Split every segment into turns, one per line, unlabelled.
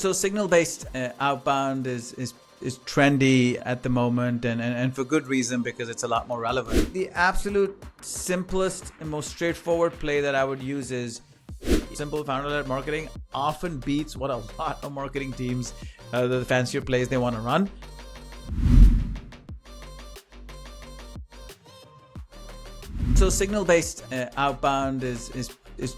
So signal-based outbound is trendy at the moment, and for good reason, because it's a lot more relevant. The absolute simplest and most straightforward play that I would use is simple founder-led marketing often beats what a lot of marketing teams, the fancier plays they want to run. So signal-based outbound is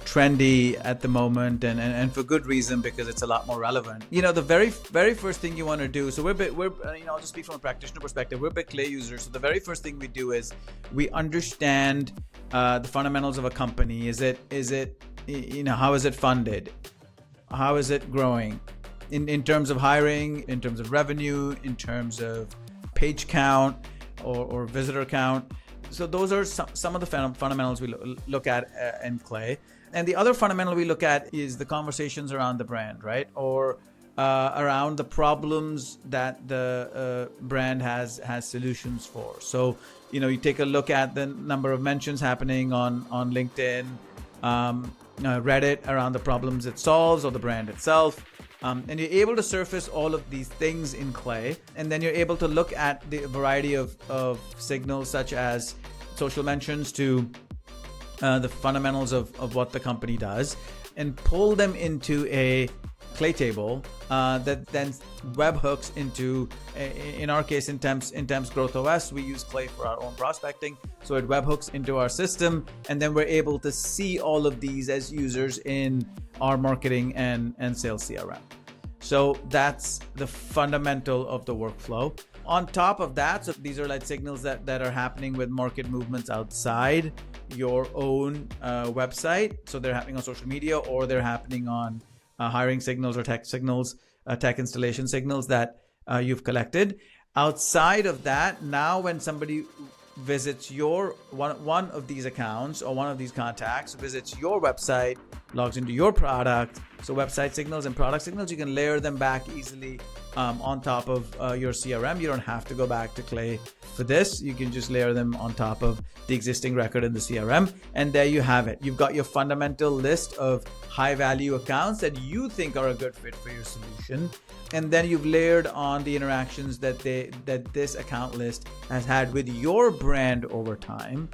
trendy at the moment, and for good reason, because it's a lot more relevant. You know, the very first thing you want to do. So I'll just speak from a practitioner perspective. We're big Clay users. So the very first thing we do is we understand the fundamentals of a company. Is it how is it funded? How is it growing? In terms of hiring, in terms of revenue, in terms of page count or visitor count. So those are some of the fundamentals we look at in Clay. And the other fundamental we look at is the conversations around the brand, right? Or around the problems that the brand has solutions for. So, you take a look at the number of mentions happening on LinkedIn, Reddit around the problems it solves or the brand itself. And you're able to surface all of these things in Clay, and then you're able to look at the variety of signals, such as social mentions to the fundamentals of what the company does, and pull them into a Clay table that then webhooks into, in our case, in Temps Growth OS, we use Clay for our own prospecting. So it webhooks into our system, and then we're able to see all of these as users in our marketing and sales CRM. So that's the fundamental of the workflow. On top of that, so these are like signals that are happening with market movements outside your own website. So they're happening on social media, or they're happening on hiring signals or tech signals, tech installation signals that you've collected. Outside of that, now when somebody visits your one of these accounts or one of these contacts, visits your website, logs into your product, so website signals and product signals, you can layer them back easily on top of your CRM. You don't have to go back to Clay for this. You can just layer them on top of the existing record in the CRM, and there you have it. You've got your fundamental list of high value accounts that you think are a good fit for your solution, and then you've layered on the interactions that this account list has had with your brand over time.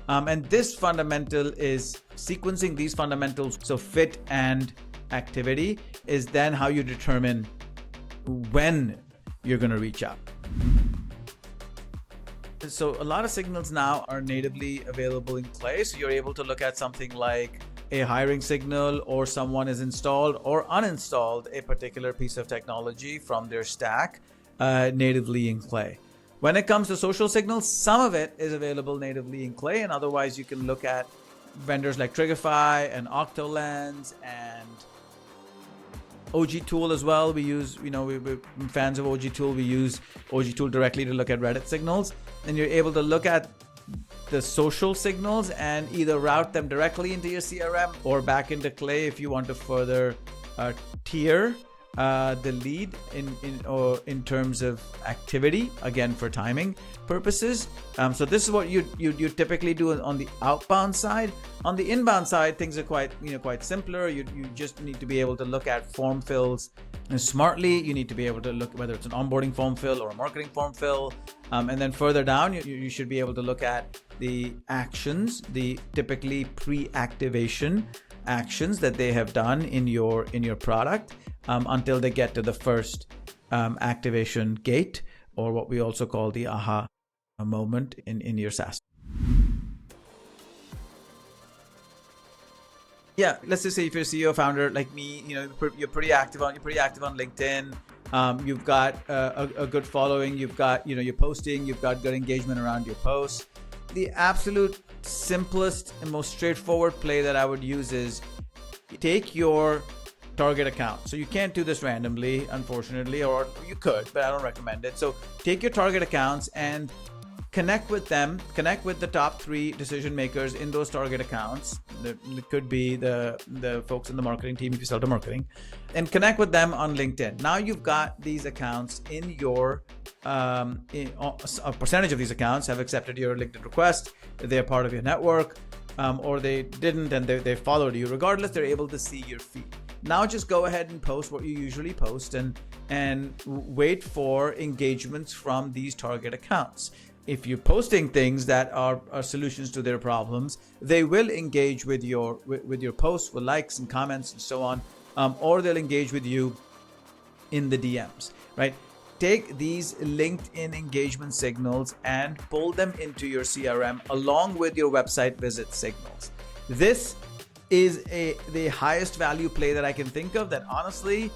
And this fundamental is sequencing these fundamentals. So fit and activity is then how you determine when you're going to reach out. So a lot of signals now are natively available in Clay. So you're able to look at something like a hiring signal, or someone has installed or uninstalled a particular piece of technology from their stack natively in Clay. When it comes to social signals, some of it is available natively in Clay, and otherwise you can look at vendors like Trigify and Octolens and OG Tool as well. We use, we're fans of OG Tool. We use OG Tool directly to look at Reddit signals, and you're able to look at the social signals and either route them directly into your CRM or back into Clay if you want to further tier the lead in terms of activity, again for timing purposes. So this is what you typically do on the outbound side. On the inbound side, things are quite simpler. You just need to be able to look at form fills smartly. You need to be able to look whether it's an onboarding form fill or a marketing form fill, and then further down you should be able to look at the actions, the typically pre-activation actions that they have done in your product until they get to the first activation gate, or what we also call the aha moment in your SaaS. Yeah, let's just say if you're a CEO founder like me, you're pretty active on LinkedIn. You've got a good following. You've got you're posting. You've got good engagement around your posts. The absolute simplest and most straightforward play that I would use is take your target account. So you can't do this randomly, unfortunately, or you could, but I don't recommend it. So take your target accounts and connect with them, connect with the top 3 decision makers in those target accounts. It could be the folks in the marketing team if you sell to marketing, and connect with them on LinkedIn. Now you've got these accounts in your, a percentage of these accounts have accepted your LinkedIn request. They're part of your network, or they didn't and they followed you. Regardless, they're able to see your feed. Now just go ahead and post what you usually post and wait for engagements from these target accounts. If you're posting things that are solutions to their problems, they will engage with your posts with likes and comments and so on, or they'll engage with you in the DMs, right? Take these LinkedIn engagement signals and pull them into your CRM along with your website visit signals. This is the highest value play that I can think of that honestly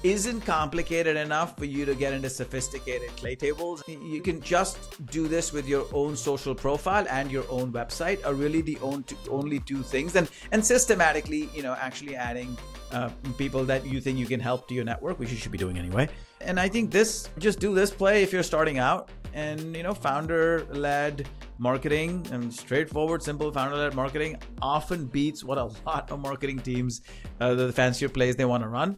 isn't complicated enough for you to get into sophisticated clay tables. You can just do this with your own social profile and your own website are really the only two things, and systematically, actually adding people that you think you can help to your network, which you should be doing anyway. And I think just do this play if you're starting out, and founder-led marketing and straightforward, simple founder-led marketing often beats what a lot of marketing teams, the fancier plays they want to run.